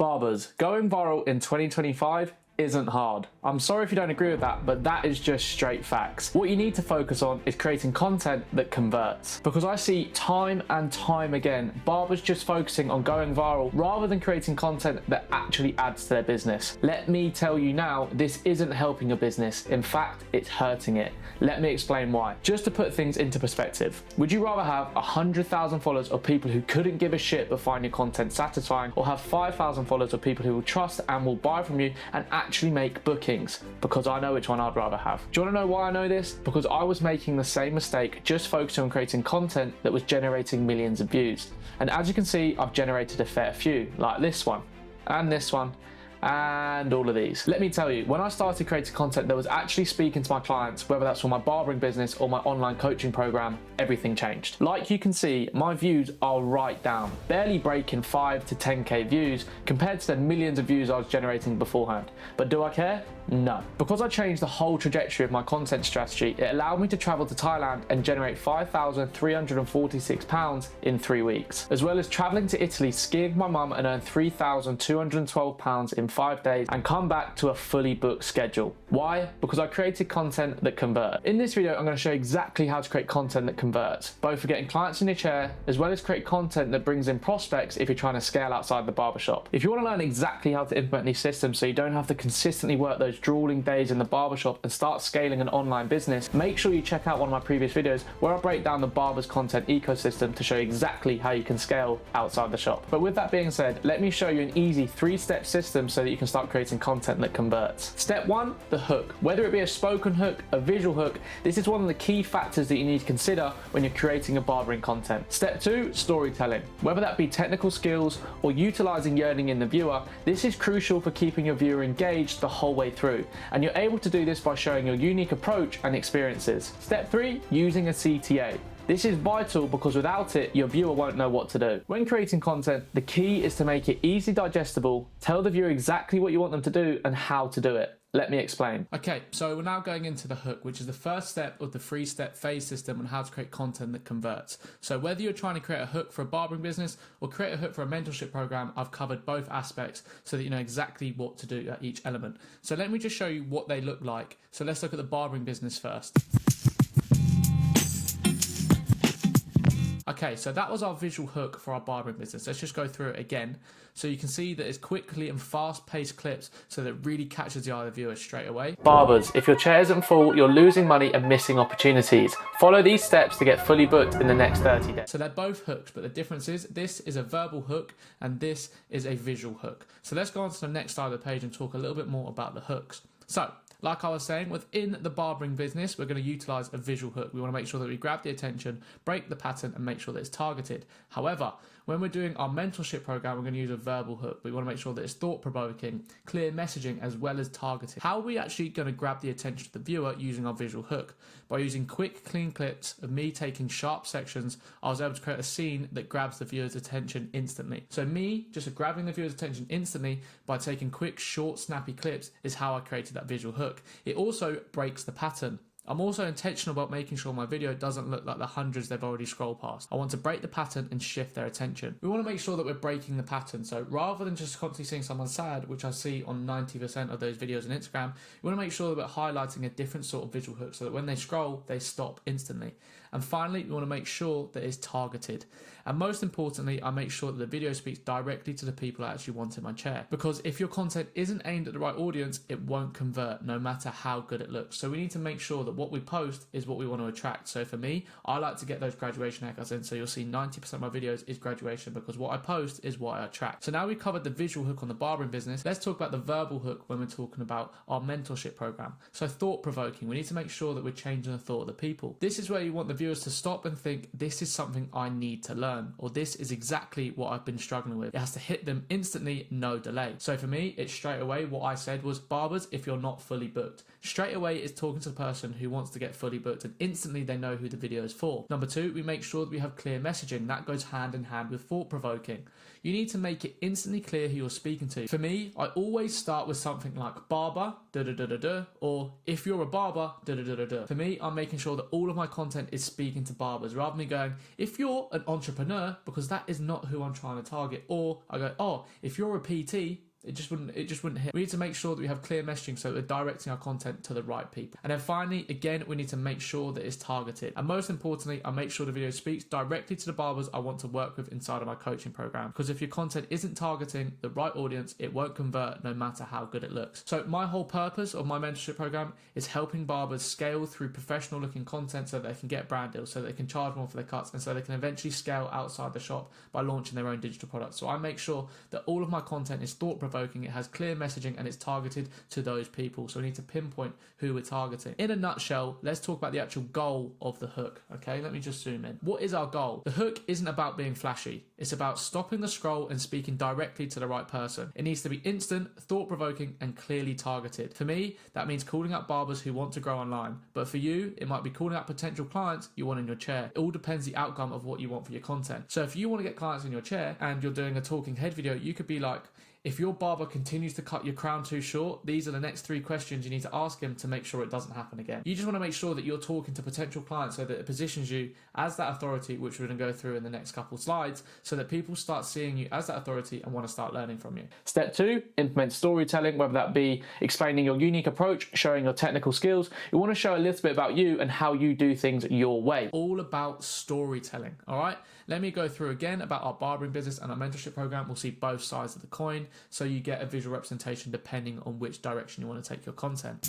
Barbers, going viral in 2025 isn't hard. I'm sorry if you don't agree with that, but that is just straight facts. What you need to focus on is creating content that converts. Because I see time and time again, barbers just focusing on going viral rather than creating content that actually adds to their business. Let me tell you now, this isn't helping your business. In fact, it's hurting it. Let me explain why. Just to put things into perspective, would you rather have 100,000 followers of people who couldn't give a shit but find your content satisfying, or have 5,000 followers of people who will trust and will buy from you and actually make bookings? Because I know which one I'd rather have. Do you want to know why I know this? Because I was making the same mistake, just focusing on creating content that was generating millions of views. And as you can see, I've generated a fair few, like this one, and all of these. Let me tell you, when I started creating content that was actually speaking to my clients, whether that's for my barbering business or my online coaching program, everything changed. Like you can see, my views are right down, barely breaking 5 to 10k views compared to the millions of views I was generating beforehand. But do I care? No. Because I changed the whole trajectory of my content strategy, it allowed me to travel to Thailand and generate £5,346 in 3 weeks, as well as traveling to Italy skiing with my mum and earn £3,212 in 5 days and come back to a fully booked schedule. Why? Because I created content that converts. In this video, I'm going to show you exactly how to create content that converts, both for getting clients in your chair, as well as create content that brings in prospects if you're trying to scale outside the barbershop. If you want to learn exactly how to implement these systems so you don't have to consistently work those drooling days in the barbershop and start scaling an online business, make sure you check out one of my previous videos where I break down the Barbers content ecosystem to show you exactly how you can scale outside the shop. But with that being said, let me show you an easy 3-step system so that you can start creating content that converts. Step 1, the hook. Whether it be a spoken hook, a visual hook, this is one of the key factors that you need to consider when you're creating a barbering content. Step 2, storytelling. Whether that be technical skills or utilizing yearning in the viewer, this is crucial for keeping your viewer engaged the whole way through. And you're able to do this by showing your unique approach and experiences. Step 3, using a CTA. This is vital because without it, your viewer won't know what to do. When creating content, the key is to make it easily digestible, tell the viewer exactly what you want them to do and how to do it. Let me explain. Okay, so we're now going into the hook, which is the first step of the 3-step phase system on how to create content that converts. So whether you're trying to create a hook for a barbering business or create a hook for a mentorship program, I've covered both aspects so that you know exactly what to do at each element. So let me just show you what they look like. So let's look at the barbering business first. Okay, so that was our visual hook for our barbering business. Let's just go through it again. So you can see that it's quickly and fast-paced clips so that it really catches the eye of the viewer straight away. Barbers, if your chair isn't full, you're losing money and missing opportunities. Follow these steps to get fully booked in the next 30 days. So they're both hooks, but the difference is this is a verbal hook and this is a visual hook. So let's go on to the next side of the page and talk a little bit more about the hooks. So, like I was saying, within the barbering business, we're going to utilize a visual hook. We want to make sure that we grab the attention, break the pattern, and make sure that it's targeted. However, when we're doing our mentorship program, we're going to use a verbal hook. We want to make sure that it's thought-provoking, clear messaging, as well as targeted. How are we actually going to grab the attention of the viewer using our visual hook? By using quick, clean clips of me taking sharp sections, I was able to create a scene that grabs the viewer's attention instantly. So me just grabbing the viewer's attention instantly by taking quick, short, snappy clips is how I created that visual hook. It also breaks the pattern. I'm also intentional about making sure my video doesn't look like the hundreds they've already scrolled past. I want to break the pattern and shift their attention. We want to make sure that we're breaking the pattern. So rather than just constantly seeing someone sad, which I see on 90% of those videos on Instagram, we want to make sure that we're highlighting a different sort of visual hook so that when they scroll, they stop instantly. And finally, we want to make sure that it's targeted. And most importantly, I make sure that the video speaks directly to the people I actually want in my chair. Because if your content isn't aimed at the right audience, it won't convert no matter how good it looks. So we need to make sure that what we post is what we want to attract. So for me, I like to get those graduation haircuts in. So you'll see 90% of my videos is graduation because what I post is what I attract. So now we've covered the visual hook on the barbering business. Let's talk about the verbal hook when we're talking about our mentorship program. So thought-provoking. We need to make sure that we're changing the thought of the people. This is where you want the viewers to stop and think, this is something I need to learn, or this is exactly what I've been struggling with. It has to hit them instantly, no delay. So for me, it's straight away what I said was, barbers, if you're not fully booked. Straight away is talking to the person who wants to get fully booked and instantly they know who the video is for. Number 2, we make sure that we have clear messaging. That goes hand in hand with thought-provoking. You need to make it instantly clear who you're speaking to. For me, I always start with something like barber, da da da da da, or if you're a barber, da da da da da. For me, I'm making sure that all of my content is speaking to barbers, rather than me going, if you're an entrepreneur, because that is not who I'm trying to target. Or I go, oh, if you're a PT, it just wouldn't hit. We need to make sure that we have clear messaging so we're directing our content to the right people. And then finally, again, we need to make sure that it's targeted. And most importantly, I make sure the video speaks directly to the barbers I want to work with inside of my coaching program. Because if your content isn't targeting the right audience, it won't convert no matter how good it looks. So my whole purpose of my mentorship program is helping barbers scale through professional looking content so they can get brand deals, so they can charge more for their cuts, and so they can eventually scale outside the shop by launching their own digital products. So I make sure that all of my content is thought-provoking, it has clear messaging, and it's targeted to those people. So we need to pinpoint who we're targeting. In a nutshell, let's talk about the actual goal of the hook. Okay, let me just zoom in. What is our goal? The hook isn't about being flashy. It's about stopping the scroll and speaking directly to the right person. It needs to be instant, thought-provoking, and clearly targeted. For me, that means calling up barbers who want to grow online. But for you, it might be calling up potential clients you want in your chair. It all depends the outcome of what you want for your content. So if you want to get clients in your chair and you're doing a talking head video, you could be like, if your barber continues to cut your crown too short, these are the next 3 questions you need to ask him to make sure it doesn't happen again. You just want to make sure that you're talking to potential clients so that it positions you as that authority, which we're going to go through in the next couple of slides, so that people start seeing you as that authority and want to start learning from you. Step 2, implement storytelling, whether that be explaining your unique approach, showing your technical skills. You want to show a little bit about you and how you do things your way. All about storytelling, all right? Let me go through again about our barbering business and our mentorship program. We'll see both sides of the coin, so you get a visual representation depending on which direction you want to take your content.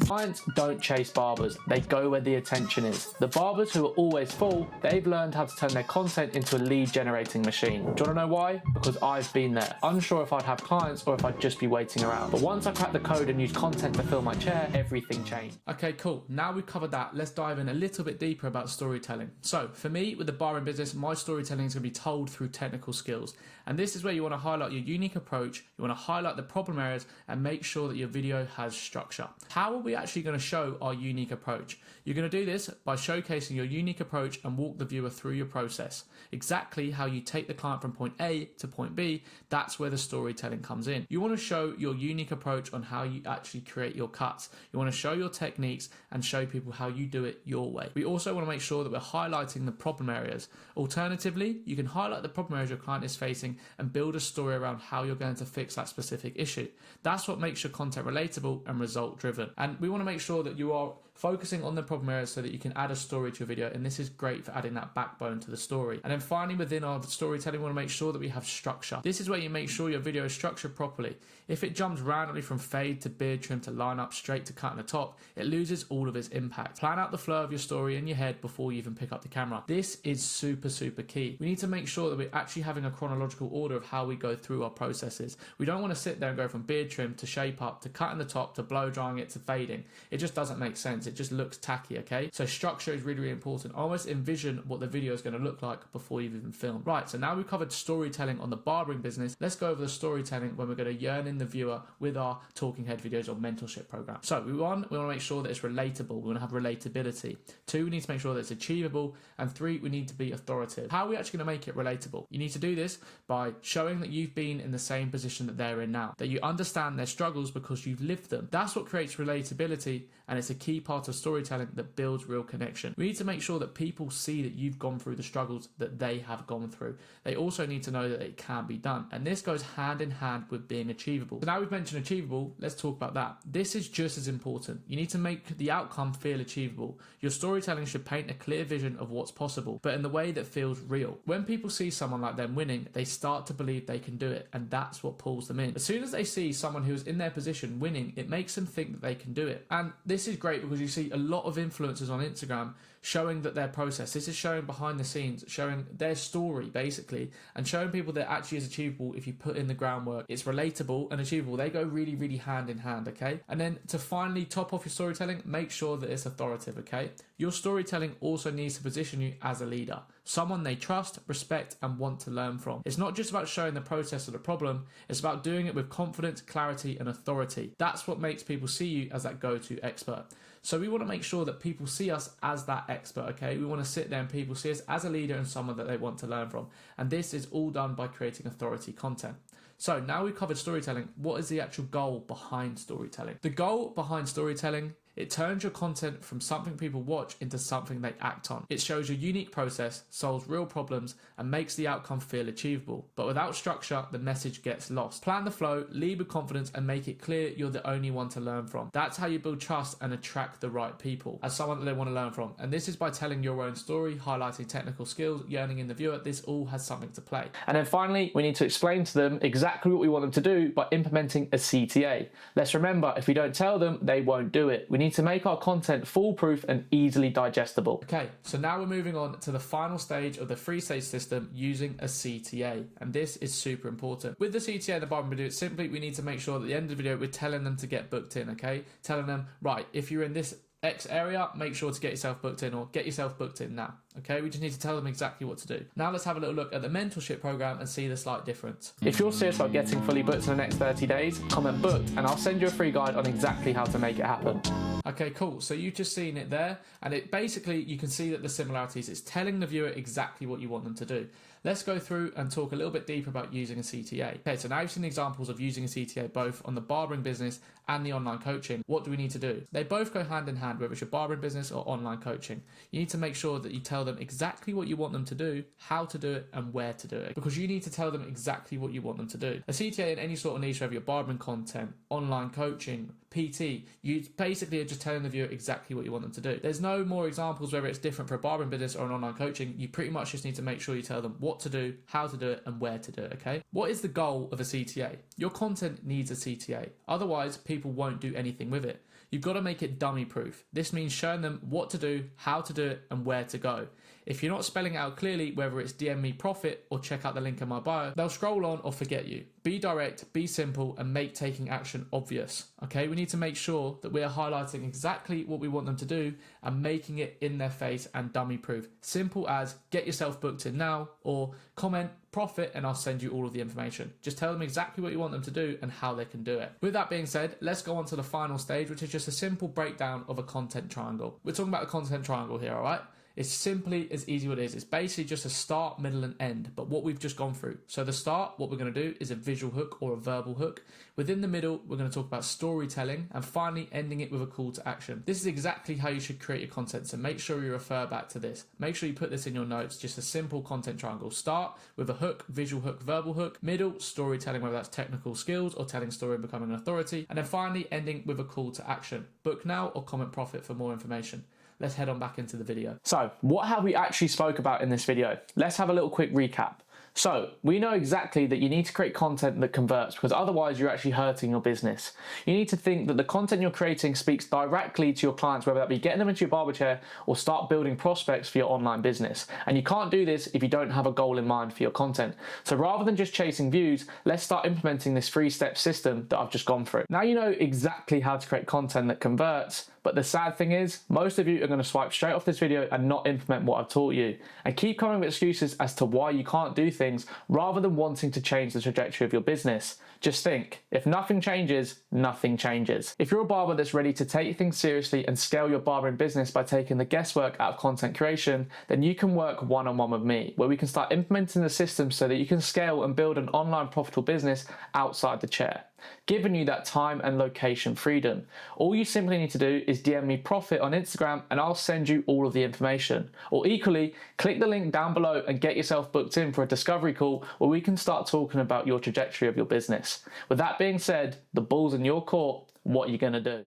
Clients don't chase barbers, they go where the attention is. The barbers who are always full, they've learned how to turn their content into a lead generating machine. Do you want to know why? Because I've been there. Unsure if I'd have clients or if I'd just be waiting around. But once I cracked the code and used content to fill my chair, everything changed. Okay, cool. Now we've covered that, let's dive in a little bit deeper about storytelling. So for me, with the barbering business, my storytelling is going to be told through technical skills. And this is where you want to highlight your unique approach, you want to highlight the problem areas, and make sure that your video has structure. How are we actually going to show our unique approach? You're going to do this by showcasing your unique approach and walk the viewer through your process. Exactly how you take the client from point A to point B, that's where the storytelling comes in. You want to show your unique approach on how you actually create your cuts. You want to show your techniques and show people how you do it your way. We also want to make sure that we're highlighting the problem areas. Alternatively, you can highlight the problem areas your client is facing and build a story around how you're going to fix that specific issue. That's what makes your content relatable and result driven. And we want to make sure that you are focusing on the problem areas so that you can add a story to your video, and this is great for adding that backbone to the story. And then finally, within our storytelling, we want to make sure that we have structure. This is where you make sure your video is structured properly. If it jumps randomly from fade to beard trim to line up straight to cutting the top, it loses all of its impact. Plan out the flow of your story in your head before you even pick up the camera. This is super key. We need to make sure that we're actually having a chronological order of how we go through our processes. We don't want to sit there and go from beard trim to shape up to cutting the top to blow drying it to fading. It just doesn't make sense. It just looks tacky, okay? So structure is really important. Almost envision what the video is going to look like before you've even filmed. Right, so now we've covered storytelling on the barbering business. Let's go over the storytelling when we're going to yearn in the viewer with our talking head videos or mentorship program. So we want to make sure that it's relatable. We want to have relatability. 2, we need to make sure that it's achievable. And 3, we need to be authoritative. How are we actually going to make it relatable? You need to do this by showing that you've been in the same position that they're in now, that you understand their struggles because you've lived them. That's what creates relatability, and it's a key part of storytelling that builds real connection. We need to make sure that people see that you've gone through the struggles that they have gone through. They also need to know that it can be done, and this goes hand in hand with being achievable. So now we've mentioned achievable, let's talk about that. This is just as important. You need to make the outcome feel achievable. Your storytelling should paint a clear vision of what's possible, but in the way that feels real. When people see someone like them winning, they start to believe they can do it, and that's what pulls them in. As soon as they see someone who's in their position winning, it makes them think that they can do it. And this is great because you see a lot of influencers on Instagram showing that their process, this is showing behind the scenes, showing their story basically, and showing people that actually is achievable if you put in the groundwork. It's relatable and achievable. They go really hand in hand, okay? And then to finally top off your storytelling, make sure that it's authoritative, okay? Your storytelling also needs to position you as a leader, someone they trust, respect, and want to learn from. It's not just about showing the process or the problem, it's about doing it with confidence, clarity, and authority. That's what makes people see you as that go-to expert. So we want to make sure that people see us as that expert, okay? We want to sit there and people see us as a leader and someone that they want to learn from. And this is all done by creating authority content. So now we've covered storytelling. What is the actual goal behind storytelling? The goal behind storytelling, it turns your content from something people watch into something they act on. It shows your unique process, solves real problems, and makes the outcome feel achievable. But without structure, the message gets lost. Plan the flow, lead with confidence, and make it clear you're the only one to learn from. That's how you build trust and attract the right people as someone that they want to learn from. And this is by telling your own story, highlighting technical skills, yearning in the viewer. This all has something to play. And then finally, we need to explain to them exactly what we want them to do by implementing a CTA. Let's remember, if we don't tell them, they won't do it. We need to make our content foolproof and easily digestible. Okay, so now we're moving on to the final stage of the 3-stage system using a CTA. And this is super important. With the CTA and the barbering video, simply we need to make sure that at the end of the video, we're telling them to get booked in, okay? Telling them, right, if you're in this X area, make sure to get yourself booked in, or get yourself booked in now. Okay, we just need to tell them exactly what to do. Now let's have a little look at the mentorship program and see the slight difference. If you're serious about getting fully booked in the next 30 days, comment booked and I'll send you a free guide on exactly how to make it happen. Okay, cool. So you've just seen it there, and it basically, you can see that the similarities, it's telling the viewer exactly what you want them to do. Let's go through and talk a little bit deeper about using a CTA. Okay, so now you've seen examples of using a CTA both on the barbering business and the online coaching. What do we need to do? They both go hand in hand, whether it's your barbering business or online coaching. You need to make sure that you tell them exactly what you want them to do, how to do it, and where to do it, because you need to tell them exactly what you want them to do. A CTA in any sort of niche, whether you're barbering content, online coaching, PT, you basically are just telling the viewer exactly what you want them to do. There's no more examples whether it's different for a barbering business or an online coaching. You pretty much just need to make sure you tell them what to do, how to do it, and where to do it, okay? What is the goal of a CTA? Your content needs a CTA. Otherwise, people won't do anything with it. You've got to make it dummy proof. This means showing them what to do, how to do it, and where to go. If you're not spelling it out clearly, whether it's DM me profit or check out the link in my bio, they'll scroll on or forget you. Be direct, be simple, and make taking action obvious. Okay, we need to make sure that we are highlighting exactly what we want them to do and making it in their face and dummy proof. Simple as get yourself booked in now, or comment profit and I'll send you all of the information. Just tell them exactly what you want them to do and how they can do it. With that being said, let's go on to the final stage, which is just a simple breakdown of a content triangle. We're talking about a content triangle here, all right? It's simply as easy what it is. It's basically just a start, middle, and end, but what we've just gone through. So the start, what we're going to do is a visual hook or a verbal hook. Within the middle, we're going to talk about storytelling, and finally ending it with a call to action. This is exactly how you should create your content, so make sure you refer back to this. Make sure you put this in your notes, just a simple content triangle. Start with a hook, visual hook, verbal hook. Middle, storytelling, whether that's technical skills or telling story and becoming an authority. And then finally ending with a call to action. Book now or comment profit for more information. Let's head on back into the video. So what have we actually spoke about in this video? Let's have a little quick recap. So we know exactly that you need to create content that converts, because otherwise you're actually hurting your business. You need to think that the content you're creating speaks directly to your clients, whether that be getting them into your barber chair or start building prospects for your online business. And you can't do this if you don't have a goal in mind for your content. So rather than just chasing views, let's start implementing this 3-step system that I've just gone through. Now you know exactly how to create content that converts, but the sad thing is, most of you are going to swipe straight off this video and not implement what I've taught you, and keep coming with excuses as to why you can't do things rather than wanting to change the trajectory of your business. Just think, if nothing changes, nothing changes. If you're a barber that's ready to take things seriously and scale your barbering business by taking the guesswork out of content creation, then you can work one-on-one with me, where we can start implementing the system so that you can scale and build an online profitable business outside the chair, giving you that time and location freedom. All you simply need to do is DM me profit on Instagram and I'll send you all of the information. Or equally, click the link down below and get yourself booked in for a discovery call where we can start talking about your trajectory of your business. With that being said, the ball's in your court. What are you going to do?